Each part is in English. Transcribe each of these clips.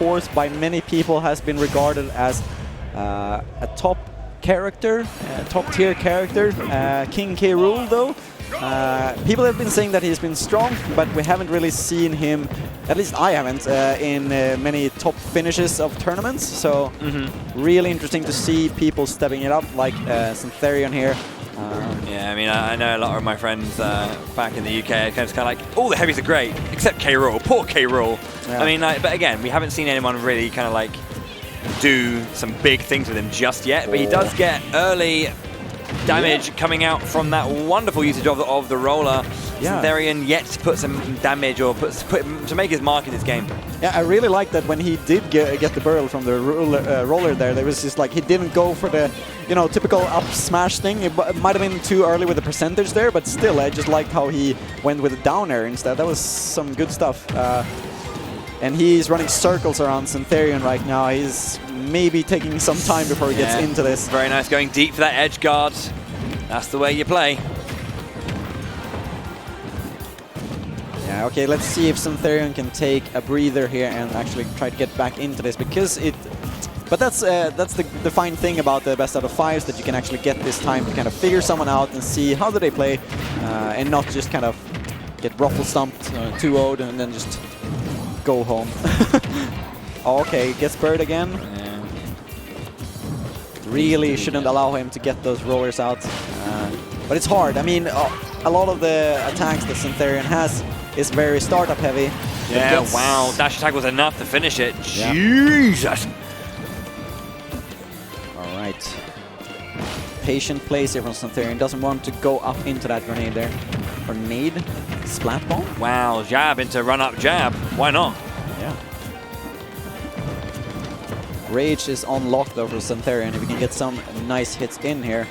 course, by many people has been regarded as a top character, top tier character. King K. Rool, though, people have been saying that he's been strong, but we haven't really seen him, at least I haven't, in many top finishes of tournaments. So really interesting to see people stepping it up, like Suntherion here. Yeah, I mean, I know a lot of my friends back in the UK kind of like, all the heavies are great, except K. Rool. Poor K. Rool. Yeah. I mean, like, but again, we haven't seen anyone really kind of like do some big things with him just yet, but he does get early damage coming out from that wonderful usage of the roller. Suntherion yet to put some damage or to make his mark in this game. Yeah, I really like that when he did get the burl from the roller there was just like he didn't go for the, you know, typical up smash thing. It might have been too early with the percentage there, but still, I just liked how he went with the down air instead. That was some good stuff. And he's running circles around Suntherion right now. He's maybe taking some time before he gets into this. Very nice, going deep for that edge guard. That's the way you play. Yeah, okay, let's see if Suntherion can take a breather here and actually try to get back into this, because it... But that's the fine thing about the best out of fives, that you can actually get this time to kind of figure someone out and see how do they play, and not just kind of get ruffle stumped 2-0'd and then just go home. Okay, gets bird again. Yeah. Really shouldn't allow him to get those rollers out. But it's hard. I mean, a lot of the attacks that Suntherion has is very startup heavy. Yeah, wow. Dash attack was enough to finish it. Yeah. Jesus! Alright. Patient plays here from Suntherion. Doesn't want to go up into that grenade there. Grenade? Splat bomb? Wow, jab into run-up jab. Why not? Yeah. Rage is on lock though for Suntherion. If we can get some nice hits in here,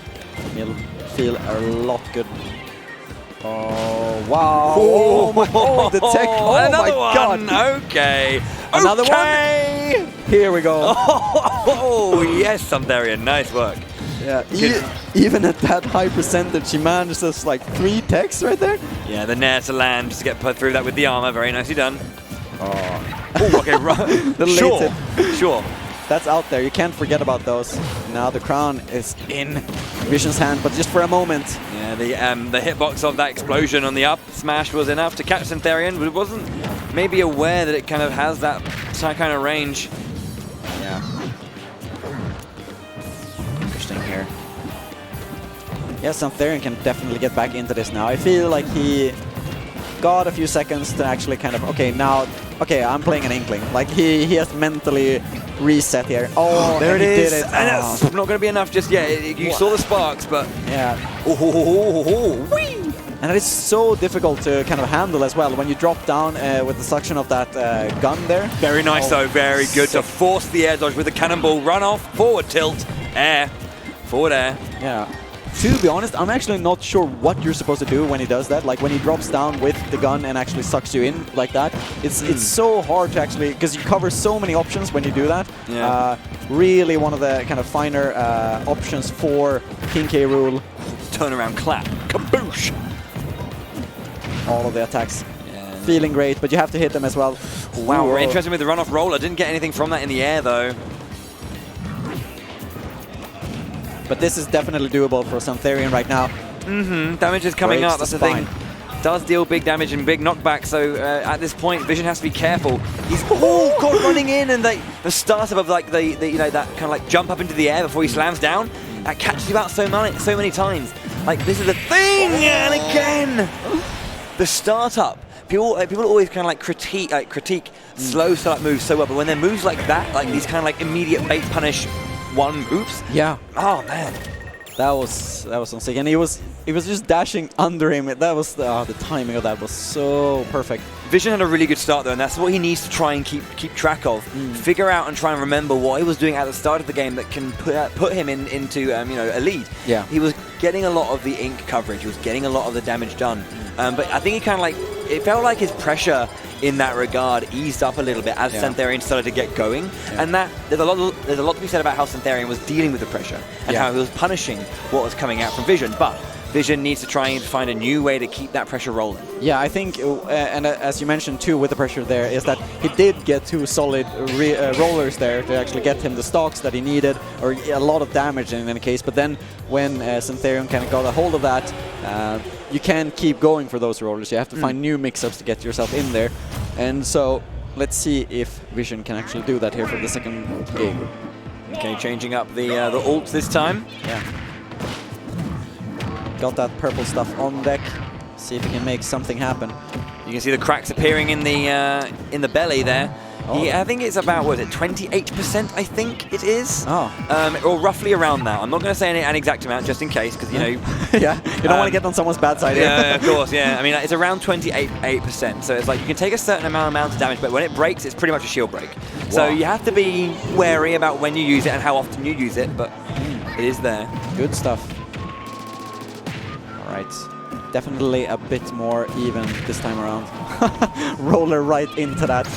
he'll feel a lot good. Oh, wow. Oh, the tech. Oh, another my God. One. Okay. Another one. Here we go. Oh, yes, Suntherion. Nice work. Yeah, even at that high percentage, he managed us like 3 techs right there. Yeah, the nair to land just to get put through that with the armor. Very nicely done. Oh, okay, right. Sure. That's out there. You can't forget about those. Now the crown is in Vision's hand, but just for a moment. Yeah, the hitbox of that explosion on the up smash was enough to catch Suntherion, but it wasn't maybe aware that it kind of has that kind of range. Yeah. Interesting here. Yeah, Suntherion can definitely get back into this now. I feel like he got a few seconds to actually kind of, okay, I'm playing an Inkling. Like he has mentally reset here. Oh, there it is. Did it. And it's not going to be enough just yet. You saw the sparks, but yeah. And it is so difficult to kind of handle as well when you drop down with the suction of that gun there. Very nice though, very good to force the air dodge with the cannonball, run off, forward tilt, air, forward air. Yeah. To be honest, I'm actually not sure what you're supposed to do when he does that. Like when he drops down with the gun and actually sucks you in like that. It's so hard to actually, because you cover so many options when you do that. Yeah. Really one of the kind of finer options for King K. Rool. Turnaround clap, kaboosh. All of the attacks. Feeling great, but you have to hit them as well. Wow, we're interested with the run-off roller. Didn't get anything from that in the air though. But this is definitely doable for Suntherion right now. Damage is coming up, that's the thing. Does deal big damage and big knockback, so at this point, Vision has to be careful. He's running in, and the startup of like the you know, that kind of like jump up into the air before he slams down, that catches you out so many times. Like this is the thing, and again, the startup. People always kind of like critique slow startup moves so well, but when they're moves like that, like these kind of like immediate bait punish one moves. Yeah. Oh man, that was so sick, and he was just dashing under him. That was the timing of that was so perfect. Vision had a really good start though, and that's what he needs to try and keep track of. Figure out and try and remember what he was doing at the start of the game that can put him into you know, a lead. Yeah. He was getting a lot of the ink coverage. He was getting a lot of the damage done. But I think he kind of like, it felt like his pressure in that regard eased up a little bit as Suntherion started to get going, and that there's a lot to be said about how Suntherion was dealing with the pressure and how he was punishing what was coming out from Vision. But Vision needs to try and find a new way to keep that pressure rolling. Yeah, I think, and as you mentioned too with the pressure there, is that he did get 2 solid rollers there to actually get him the stocks that he needed, or a lot of damage in any case. But then when Suntherion kind of got a hold of that, you can't keep going for those rollers. You have to find new mix-ups to get yourself in there. And so let's see if Vision can actually do that here for the second game. Okay, changing up the ults this time. Yeah. Got that purple stuff on deck. See if he can make something happen. You can see the cracks appearing in the belly there. Oh. I think it's about, what is it, 28%, I think it is? Oh. Or roughly around that. I'm not going to say an exact amount just in case, because, you know... yeah, you don't want to get on someone's bad side here. Yeah, of course, yeah. I mean, it's around 28%, so it's like you can take a certain amount of damage, but when it breaks, it's pretty much a shield break. Wow. So you have to be wary about when you use it and how often you use it, but it is there. Good stuff. All right. Definitely a bit more even this time around. Roller right into that.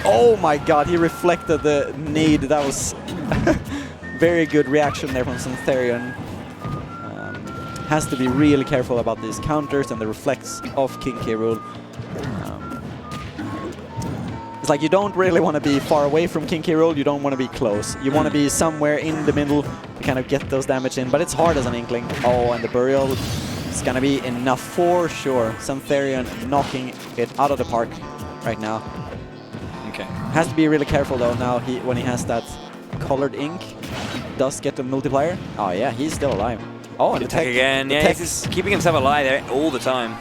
Oh my god, he reflected the need. That was very good reaction there from Suntherion. Has to be really careful about these counters and the reflex of King K. Rool. It's like you don't really want to be far away from King K. Rool, you don't want to be close. You want to be somewhere in the middle to kind of get those damage in, but it's hard as an Inkling. Oh, and the Burial is going to be enough for sure. Suntherion knocking it out of the park right now. Okay. Has to be really careful though now when he has that colored ink. Does get the multiplier. Oh yeah, he's still alive. Oh, and the tech again. Yeah, he's keeping himself alive there all the time.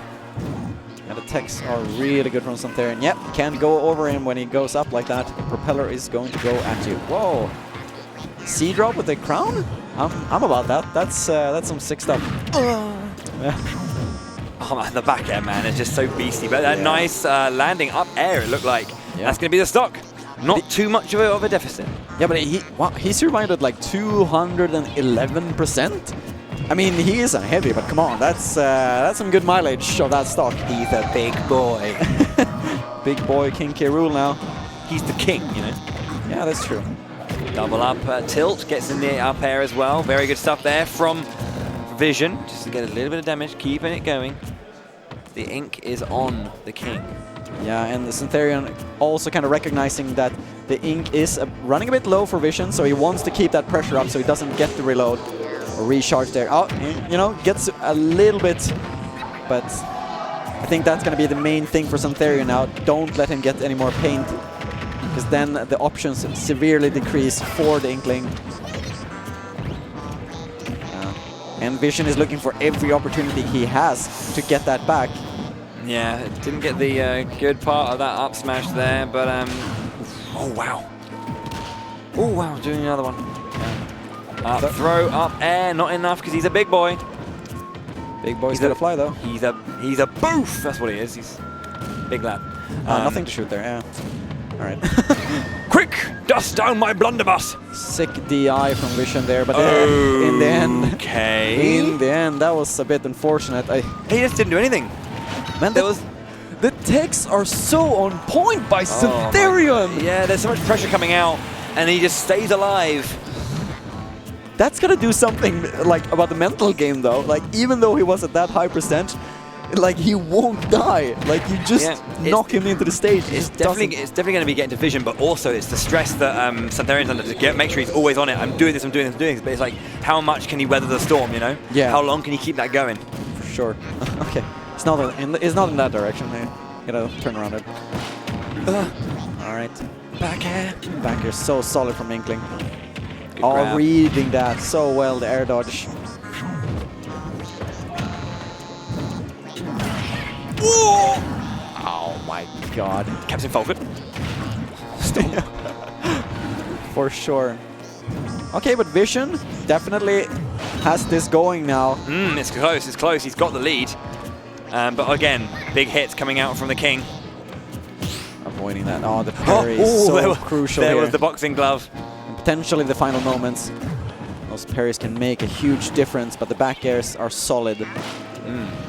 And the techs are really good from Suntherion. Yep, can't go over him when he goes up like that. The propeller is going to go at you. Whoa. Sea drop with the crown? I'm about that. That's some sick stuff. Yeah. Oh man, the back air, man, is just so beastly. But that nice landing up air, it looked like. Yeah. That's going to be the stock. Not too much of a deficit. Yeah, but he survived at like 211%. I mean, he isn't heavy, but come on, that's some good mileage of that stock. He's a big boy. Big boy King K. Rool now. He's the king, you know. Yeah, that's true. Double up tilt, gets in the up air as well. Very good stuff there from Vision. Just to get a little bit of damage, keeping it going. The ink is on the king. Yeah, and the Suntherion also kind of recognizing that the ink is running a bit low for Vision, so he wants to keep that pressure up so he doesn't get the reload or recharge there. Oh, you know, gets a little bit, but I think that's going to be the main thing for Suntherion now. Don't let him get any more paint, because then the options severely decrease for the Inkling. And Vision is looking for every opportunity he has to get that back. Yeah, didn't get the good part of that up smash there, but oh wow. Oh wow, doing another one. Yeah. Up throw, up air, not enough because he's a big boy. Big boy's gonna fly though. He's a boof, that's what he is. He's a big lad. Nothing to shoot there, yeah. Alright. Quick! Dust down my blunderbuss! Sick DI from Vision there, but in the end, that was a bit unfortunate. He just didn't do anything. Man, the techs are so on point by Suntherion. Yeah, there's so much pressure coming out, and he just stays alive. That's gonna do something like about the mental game though. Like even though he was at that high percent, like he won't die. Like you just knock him into the stage. It's definitely going to be getting to Vision, but also it's the stress that Suntherion's under to make sure he's always on it. I'm doing this, I'm doing this, I'm doing this. But it's like, how much can he weather the storm? You know? Yeah. How long can he keep that going? For sure. Okay. It's not in that direction. Man. Gotta turn around it. All right. Back air. Back air. So solid from Inkling. All reading that so well. The air dodge. Whoa! Oh my god. Captain Falcon. For sure. Okay, but Vision definitely has this going now. It's close, it's close. He's got the lead. But again, big hits coming out from the King. Avoiding that. Oh, the parry is so crucial There here. was the boxing glove. And potentially the final moments. Those parries can make a huge difference, but the back airs are solid.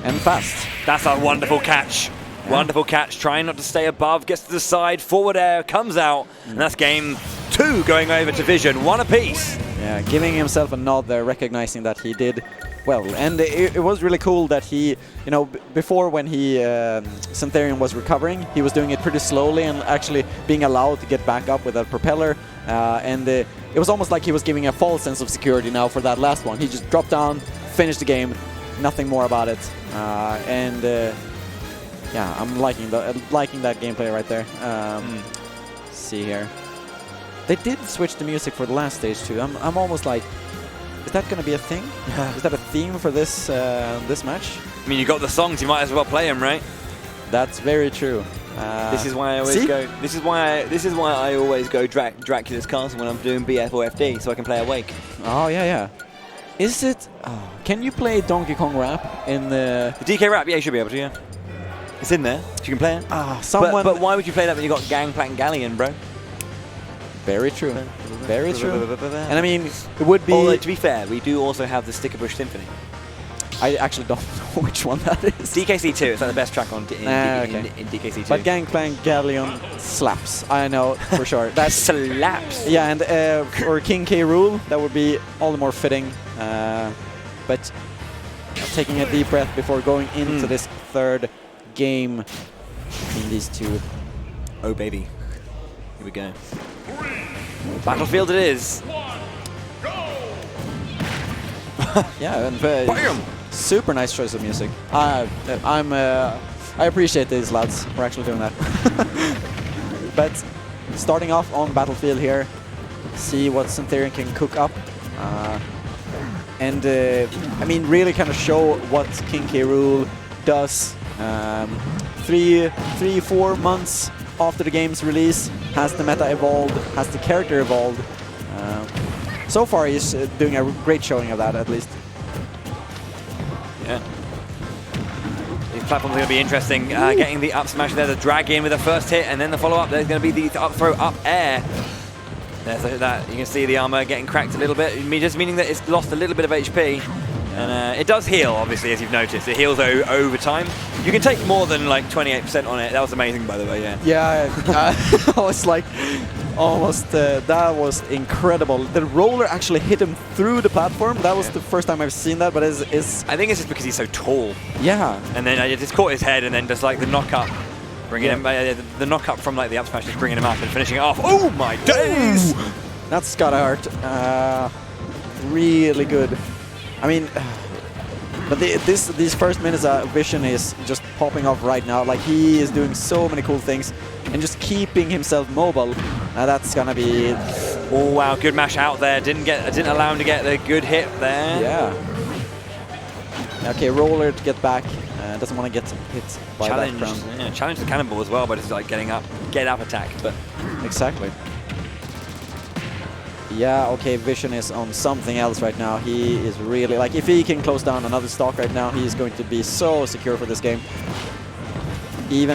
And fast. That's a wonderful catch. Yeah. Wonderful catch. Trying not to stay above. Gets to the side. Forward air comes out. And that's game 2 going over to Vision. One apiece. Yeah, giving himself a nod there, recognizing that he did well. And it was really cool that he, you know, before when he Suntherion was recovering, he was doing it pretty slowly and actually being allowed to get back up with a propeller. And it was almost like he was giving a false sense of security now for that last one. He just dropped down, finished the game, nothing more about it. Yeah, I'm liking that gameplay right there. Let's see here. They did switch the music for the last stage too. I'm almost like, is that going to be a thing? Is that a theme for this this match? I mean, you got the songs, you might as well play them, right? That's very true. This is why I always go. This is why I always go Dracula's Castle when I'm doing BF or FD, so I can play Awake. Oh yeah. Is it? Oh, can you play Donkey Kong Rap in the DK Rap? Yeah, you should be able to. Yeah, it's in there. So you can play it. But why would you play that when you got Gangplank Galleon, bro? Very true. Very true. And I mean, it would be... Although, to be fair, we do also have the Sticker Bush Symphony. I actually don't know which one that is. DKC2, it's like the best track on in DKC2. But Gangplank Galleon slaps, I know for sure. That slaps! Yeah, and for King K. Rool, that would be all the more fitting. But taking a deep breath before going into this third game between these two. Oh, baby. Here we go. Battlefield it is. Yeah, and super nice choice of music. I appreciate these lads for actually doing that. But starting off on Battlefield here, see what Suntherion can cook up. And I mean, really kind of show what King K. Rool does. 3-4 months after the game's release, has the meta evolved, has the character evolved. So far he's doing a great showing of that, at least. Yeah. These platforms are going to be interesting. Getting the up smash there, the drag in with the first hit, and then the follow-up, there's going to be the up throw, up air. There's that. You can see the armor getting cracked a little bit, just meaning that it's lost a little bit of HP. And it does heal, obviously, as you've noticed. It heals over time. You can take more than like 28% on it. That was amazing, by the way, yeah. Yeah, I was like, almost, that was incredible. The roller actually hit him through the platform. That was the first time I've seen that, but it's... I think it's just because he's so tall. Yeah. And then I just caught his head, and then just like the knock-up, bringing him, the knock-up from like the up smash, just bringing him up and finishing it off. Oh my days! Ooh. That's gotta hurt. Really good. I mean, but these first minutes, Vision is just popping off right now. Like, he is doing so many cool things and just keeping himself mobile. That's gonna be... Oh wow, good mash out there. Didn't allow him to get the good hit there. Yeah. Okay, roller to get back. Doesn't want to get hit by that ground. Yeah, challenge the cannonball as well, but it's like get up attack. But exactly. Yeah, okay, Vision is on something else right now. He is really, like, if he can close down another stock right now, he's going to be so secure for this game. He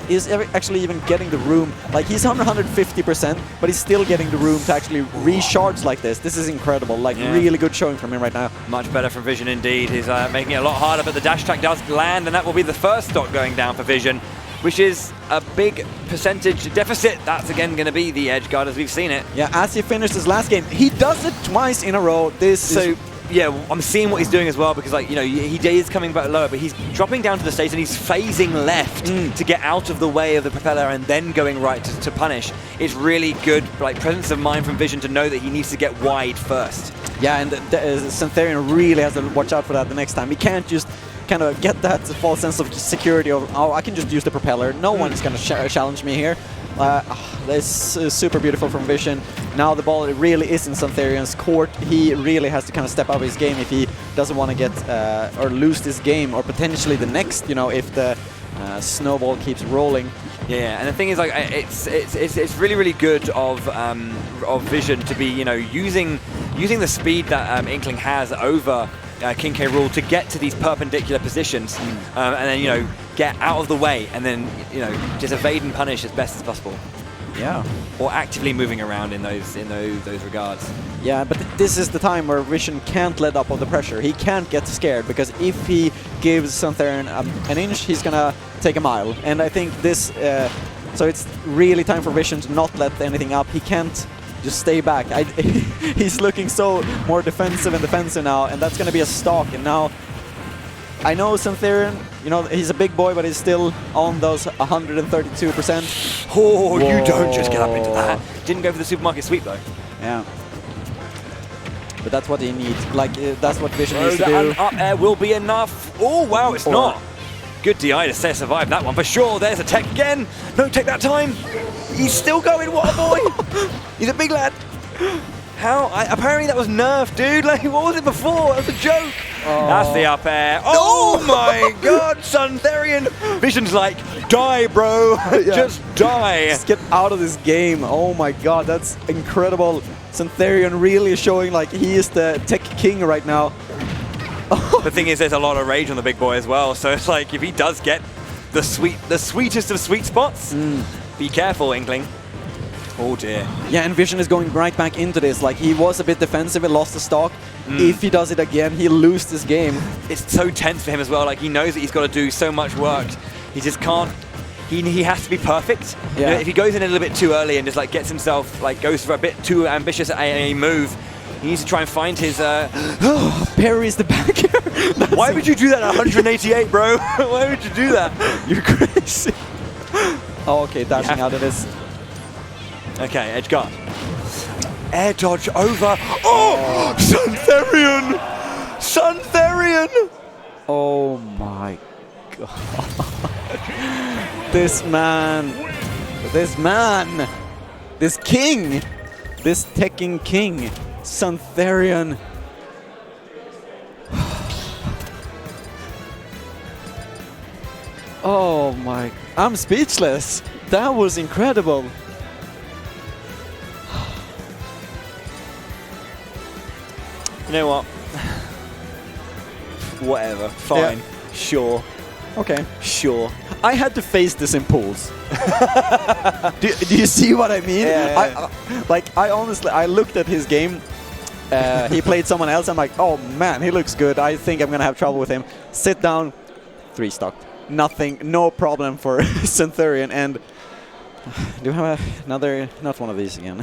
is actually even getting the room, like, he's on 150%, but he's still getting the room to actually recharge like this. This is incredible, like, really good showing from him right now. Much better from Vision indeed. He's making it a lot harder, but the dash attack does land, and that will be the first stock going down for Vision, which is a big percentage deficit. That's again going to be the edge guard as we've seen it. Yeah, as he finished his last game, he does it twice in a row. Yeah, I'm seeing what he's doing as well, because, like, you know, he is coming back lower, but he's dropping down to the stage and he's phasing left to get out of the way of the propeller and then going right to punish. It's really good, like, presence of mind from Vision to know that he needs to get wide first. Yeah, and Suntherion really has to watch out for that the next time. He can't just kind of get that false sense of security of, oh, I can just use the propeller. No one's going to challenge me here. This is super beautiful from Vision. Now the ball really is in Suntherion's court. He really has to kind of step up his game if he doesn't want to get or lose this game, or potentially the next, you know, if the snowball keeps rolling. Yeah, and the thing is, like, it's really, really good of Vision to be, you know, using the speed that Inkling has over King K. Rool to get to these perpendicular positions, and then, you know, get out of the way, and then, you know, just evade and punish as best as possible. Yeah. Or actively moving around in those regards. Yeah, but this is the time where Vision can't let up on the pressure. He can't get scared, because if he gives Suntherion an inch, he's gonna take a mile. And I think this, so it's really time for Vision to not let anything up. He can't Just stay back. He's looking so more defensive and defensive now, and that's going to be a stock. And now, I know Suntherion, you know, he's a big boy, but he's still on those 132%. Oh, whoa. You don't just get up into that. Didn't go for the supermarket sweep, though. Yeah. But that's what he needs. Like, that's what Vision needs to do. Up air will be enough. Oh, wow, it's not. Good DI to say survive that one for sure. There's a tech again. No tech that time. He's still going. What a boy. He's a big lad. How? Apparently that was nerfed, dude. Like, what was it before? That was a joke. Oh. That's the up air. Oh my god, Suntherion. Vision's like, die, bro. Just die. Just get out of this game. Oh my god, that's incredible. Suntherion really showing like he is the tech king right now. The thing is, there's a lot of rage on the big boy as well. So it's like, if he does get the sweetest of sweet spots, be careful, Inkling. Oh dear. Yeah, and Vision is going right back into this. Like, he was a bit defensive and lost the stock. If he does it again, he'll lose this game. It's so tense for him as well. Like, he knows that he's got to do so much work. He just can't. He has to be perfect. Yeah. You know, if he goes in a little bit too early and just like gets himself, like goes for a bit too ambitious a move, he needs to try and find his... Parries the back air. Why would you do that at 188, bro? Why would you do that? You're crazy. Oh, okay, dashing out of this. Okay, edge guard. Air dodge over. Oh! Suntherion! Suntherion! Oh my god. This man. This king. This teching king. Suntherion. Oh my. I'm speechless. That was incredible. You know what? Whatever. Fine. Yeah. Sure. Okay. Sure. I had to face this in pools. do you see what I mean? Yeah. I honestly, I looked at his game. He played someone else. I'm like, oh man, he looks good. I think I'm going to have trouble with him. Sit down. 3 stock. Nothing. No problem for Suntherion. And do you have another? Not one of these again.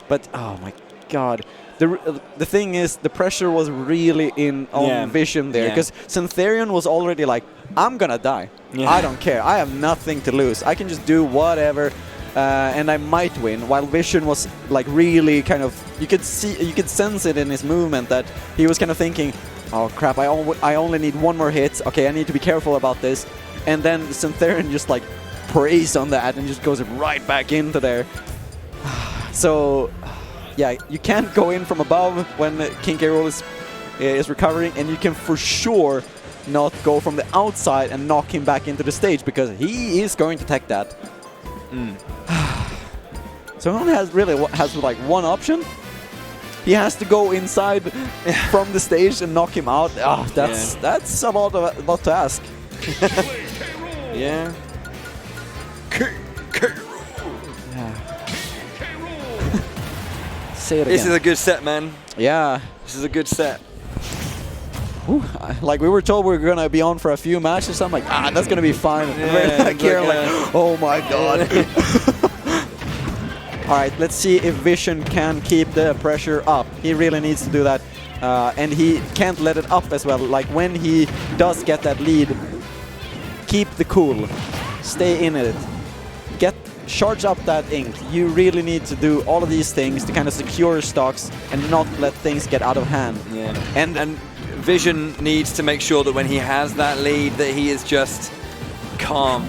But, oh my god. The thing is, the pressure was really on Vision there, because Suntherion was already like, I'm gonna die. I don't care. I have nothing to lose. I can just do whatever, and I might win. While Vision was like really kind of, you could sense it in his movement that he was kind of thinking, oh crap, I only need 1 more hit. Okay, I need to be careful about this. And then Suntherion just like preys on that and just goes right back into there. So. Yeah, you can't go in from above when King K. Rool is recovering, and you can for sure not go from the outside and knock him back into the stage, because he is going to tech that. So he only has like one option. He has to go inside from the stage and knock him out. Oh, that's a lot to ask. Yeah. Say it again. This is a good set, man. Yeah. This is a good set. Ooh, like we were told we were going to be on for a few matches, so I'm like, that's going to be fine. Yeah, like here, like, oh my god. All right, let's see if Vision can keep the pressure up. He really needs to do that. And he can't let it up as well. Like when he does get that lead, keep the cool. Stay in it. Charge up that ink. You really need to do all of these things to kind of secure stocks and not let things get out of hand. Yeah. And Vision needs to make sure that when he has that lead, that he is just calm.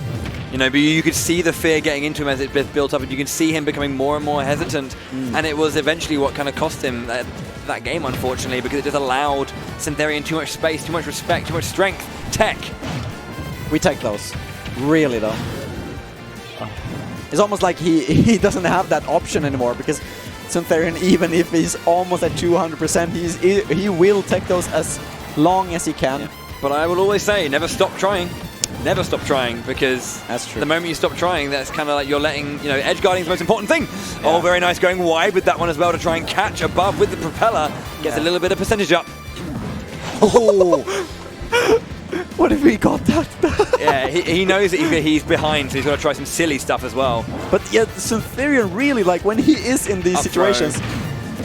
You know, but you could see the fear getting into him as it built up, and you can see him becoming more and more hesitant. And it was eventually what kind of cost him that game, unfortunately, because it just allowed Suntherion too much space, too much respect, too much strength. Tech. We take those. Really, though. It's almost like he doesn't have that option anymore, because Suntherion, even if he's almost at 200%, he will take those as long as he can. Yeah. But I will always say, never stop trying. Never stop trying, because that's true. The moment you stop trying, that's kind of like you're letting, you know, edge guarding is the most important thing. Yeah. Oh, very nice, going wide with that one as well to try and catch above with the propeller. Gets a little bit of percentage up. Oh. What if we got that? Yeah, he knows that he's behind, so he's got to try some silly stuff as well. But yeah, Suntherion really, like, when he is in these situations...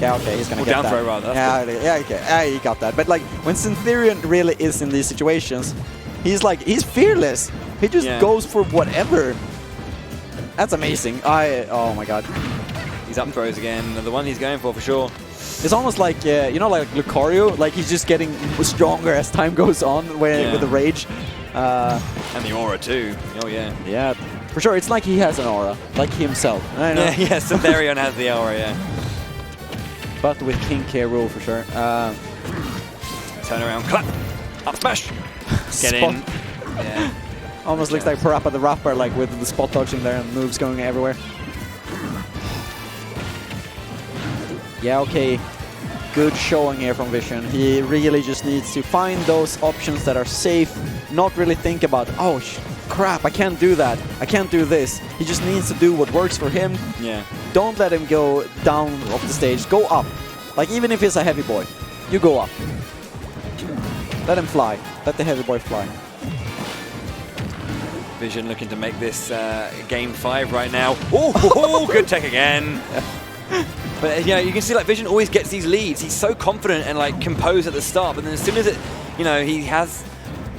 Yeah, okay, he's gonna get down that. throw rather. Yeah, okay, he got that. But like, when Suntherion really is in these situations, he's fearless. He just goes for whatever. That's amazing. Oh my god. He's up throws again. The one he's going for sure. It's almost like, you know, like Lucario, like he's just getting stronger as time goes on with the rage. And the aura too. Oh yeah. Yeah, for sure. It's like he has an aura, like himself. I know. Yeah, Suntherion has the aura, yeah. But with King K. Rool for sure. Turn around, clap, up smash. Get in. Yeah. Almost looks like Parappa the Rapper, like with the spot dodging there and moves going everywhere. Yeah, okay. Good showing here from Vision. He really just needs to find those options that are safe, not really think about, oh crap, I can't do that, I can't do this. He just needs to do what works for him. Yeah. Don't let him go down off the stage, go up. Like, even if he's a heavy boy, you go up. Let him fly, let the heavy boy fly. Vision looking to make this game 5 right now. Oh, good tech again. But you can see like Vision always gets these leads. He's so confident and like composed at the start, but then as soon as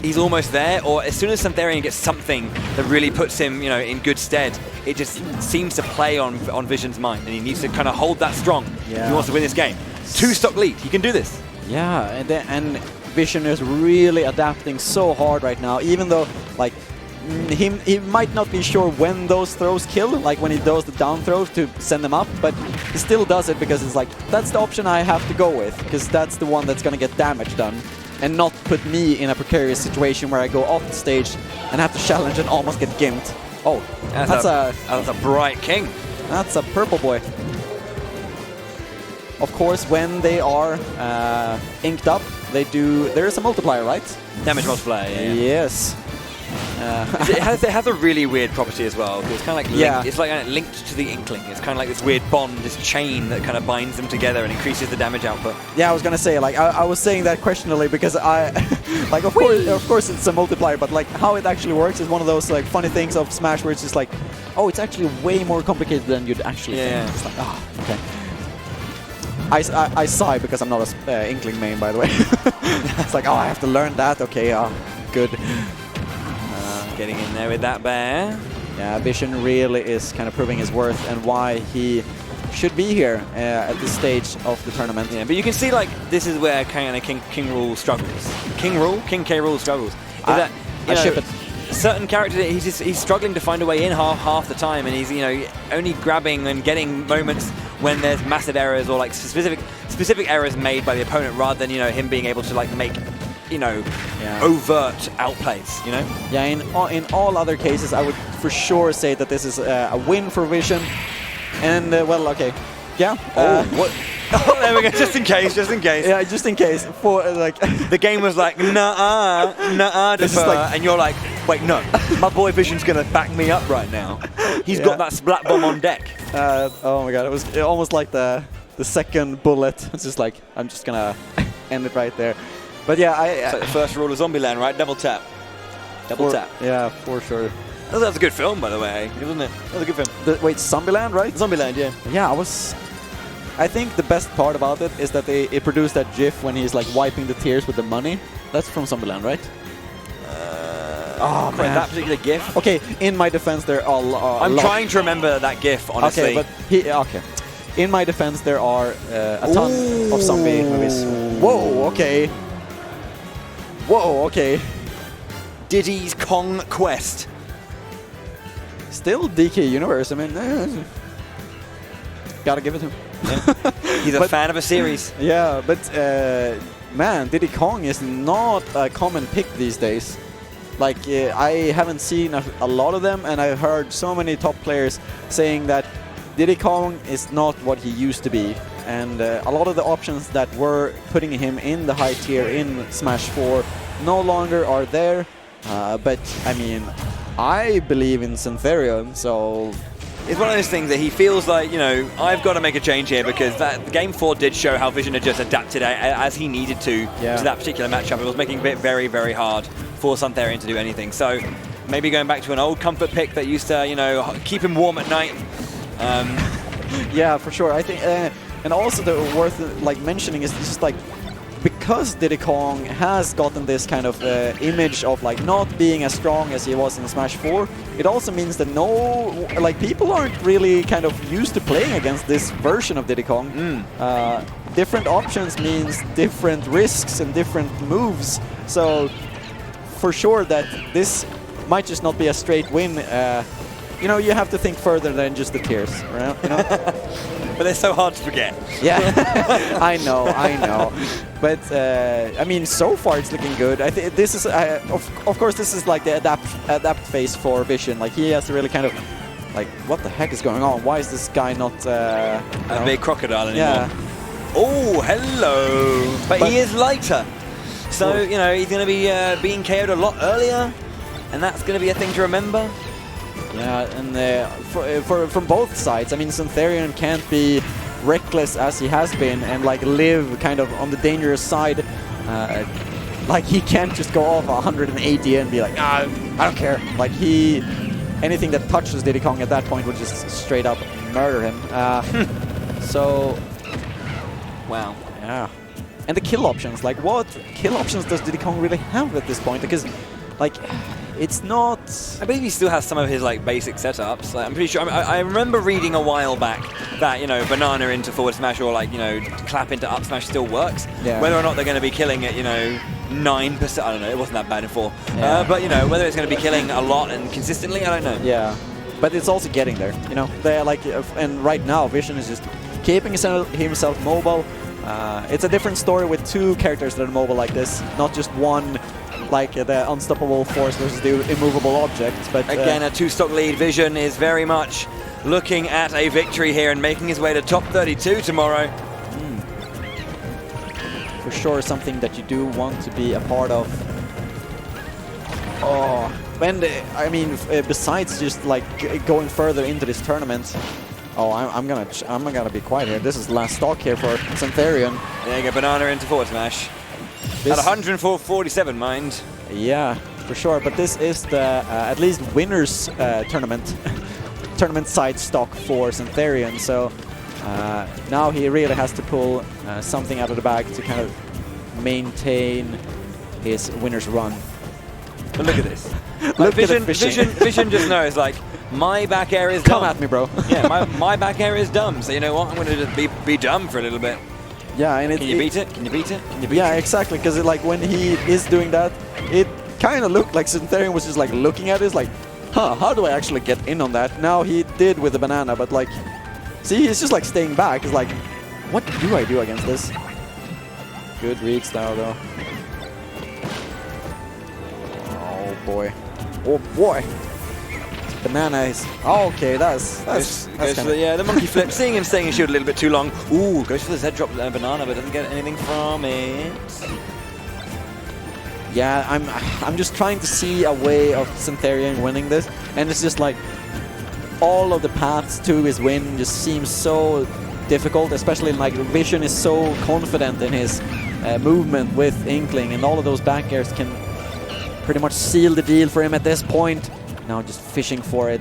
he's almost there, or as soon as Suntherion gets something that really puts him, in good stead, it just seems to play on Vision's mind, and he needs to kind of hold that strong if he wants to win this game. 2-stock lead, he can do this. Yeah, and Vision is really adapting so hard right now, even though like he might not be sure when those throws kill, like when he does the down throws to send them up, but he still does it because it's like, that's the option I have to go with, because that's the one that's going to get damage done, and not put me in a precarious situation where I go off the stage and have to challenge and almost get gimped. Oh, that's a bright king. That's a purple boy. Of course, when they are inked up, there is a multiplier, right? Damage multiplier, yeah. Yes. It has a really weird property as well. It's kind of like linked, it's like linked to the Inkling. It's kind of like this weird bond, this chain that kind of binds them together and increases the damage output. Yeah, I was gonna say, like, I was saying that questionably because like, of course it's a multiplier, but like how it actually works is one of those like funny things of Smash where it's just like, oh, it's actually way more complicated than you'd actually think. It's like, oh, okay. I sigh because I'm not a Inkling main, by the way. It's like, oh, I have to learn that. Okay, good. Getting in there with that bear. Yeah, Vision really is kind of proving his worth and why he should be here at this stage of the tournament. Yeah, but you can see like this is where kind of King Rool struggles. King K. Rool struggles. I ship it. Certain characters, he's struggling to find a way in half the time, and he's only grabbing and getting moments when there's massive errors or like specific errors made by the opponent, rather than him being able to like make overt outplays, Yeah, in all other cases, I would for sure say that this is a win for Vision. And, well, okay. Yeah. What? Oh, there we go, just in case. Yeah, just in case. For, like... The game was like, nah, defer, and you're like, wait, no, my boy Vision's going to back me up right now. He's got that splat bomb on deck. Oh my god, it was almost like the second bullet. It's just like, I'm just going to end it right there. But yeah, it's like the first rule of Zombieland, right? Double tap. Tap. Yeah, for sure. That was a good film, by the way, wasn't it? That was a good film. Wait, Zombieland, right? Zombieland, yeah. Yeah, I think the best part about it is that it produced that GIF when he's like wiping the tears with the money. That's from Zombieland, right? Oh man, that particular GIF. Okay, in my defense, there are. I'm trying to remember that GIF, honestly. Okay, but in my defense, there are a ton of zombie movies. Whoa, okay. Whoa, okay. Diddy's Kong Quest. Still DK Universe, I mean, gotta give it to him. Yeah. He's a fan of a series. Yeah, but man, Diddy Kong is not a common pick these days. Like, I haven't seen a lot of them, and I've heard so many top players saying that Diddy Kong is not what he used to be. And a lot of the options that were putting him in the high tier in Smash 4 no longer are there. But, I mean, I believe in Suntherion, so... It's one of those things that he feels like, I've got to make a change here, because that Game 4 did show how Vision had just adapted as he needed to that particular matchup. It was making it very, very hard for Suntherion to do anything. So maybe going back to an old comfort pick that used to, you know, keep him warm at night. Yeah, for sure. I think, and also the worth like mentioning is just like, because Diddy Kong has gotten this kind of image of like not being as strong as he was in Smash 4, it also means that people aren't really kind of used to playing against this version of Diddy Kong. Different options means different risks and different moves. So for sure that this might just not be a straight win. You know, you have to think further than just the tears, right? You know? But they're so hard to forget. Yeah, I know. But I mean, so far it's looking good. I think this is, of course, this is like the adapt phase for Vision. Like he has to really kind of, like, what the heck is going on? Why is this guy not a big crocodile anymore? Yeah. Oh, hello. But he is lighter, so you know he's going to be being KO'd a lot earlier, and that's going to be a thing to remember. Yeah, and from both sides, I mean, Suntherion can't be reckless as he has been and like live kind of on the dangerous side. Like he can't just go off 180 and be like, I don't care. Like anything that touches Diddy Kong at that point would just straight up murder him. So, wow. Yeah. And the kill options, like what kill options does Diddy Kong really have at this point? Because, like, it's not... I believe he still has some of his like basic setups. Like, I'm pretty sure. I remember reading a while back that, you know, banana into forward smash or like, you know, clap into up smash still works. Yeah. Whether or not they're going to be killing it, you know, 9%. I don't know. It wasn't that bad in 4. Yeah. But you know, whether it's going to be killing a lot and consistently, I don't know. Yeah, but it's also getting there. You know, they're like, and right now Vision is just keeping himself mobile. It's a different story with 2 characters that are mobile like this, not just one. Like the unstoppable force versus the immovable object. But again, a 2-stock lead. Vision is very much looking at a victory here and making his way to top 32 tomorrow. For sure, something that you do want to be a part of. Oh, and I mean, besides just like going further into this tournament. Oh, I'm gonna be quiet here. This is the last stock here for Suntherion. There you go, banana into forward smash. At 104.47, mind. Yeah, for sure. But this is the at least winners tournament side stock for Suntherion. So now he really has to pull something out of the bag to kind of maintain his winners run. But look at this. Look Vision, at the Vision just knows, like, my back area is dumb. Come at me, bro. Yeah, my back area is dumb. So you know what? I'm going to just be dumb for a little bit. Yeah, and Can you beat it? Can you beat it? Can you beat yeah, it? exactly. Because like when he is doing that, it kind of looked like Suntherion was just like looking at it, like, huh, how do I actually get in on that? Now he did with the banana, but like, see, he's just like staying back. He's like, what do I do against this? Good read style though. Oh boy. Oh boy. Banana is... Oh, okay, that's yeah, the monkey flip. Seeing him staying in shield a little bit too long. Ooh, goes for the Z drop banana, but doesn't get anything from it. Yeah, I'm just trying to see a way of Suntherion winning this, and it's just like all of the paths to his win just seems so difficult, especially like Vision is so confident in his movement with Inkling, and all of those back airs can pretty much seal the deal for him at this point. Now just fishing for it.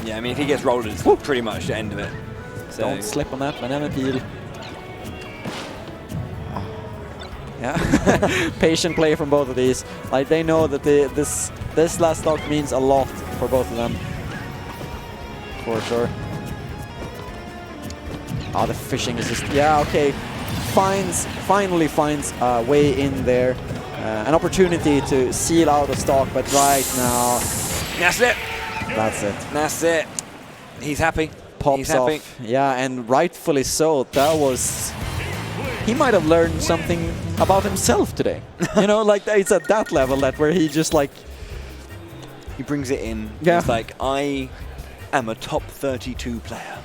Yeah, I mean, if he gets rolled, it's pretty much the end of it. So don't slip on that banana peel. Yeah, patient play from both of these. Like they know that this last stock means a lot for both of them. For sure. Oh, the fishing is just, yeah, okay. Finally finds a way in there. An opportunity to seal out a stock, but right now... That's it! That's it. That's it. He's happy. Pops He's happy. off. Yeah, and rightfully so. That was... He might have learned something about himself today. You know, like it's at that level that where he just like... He brings it in. Yeah. It's like, I am a top 32 player.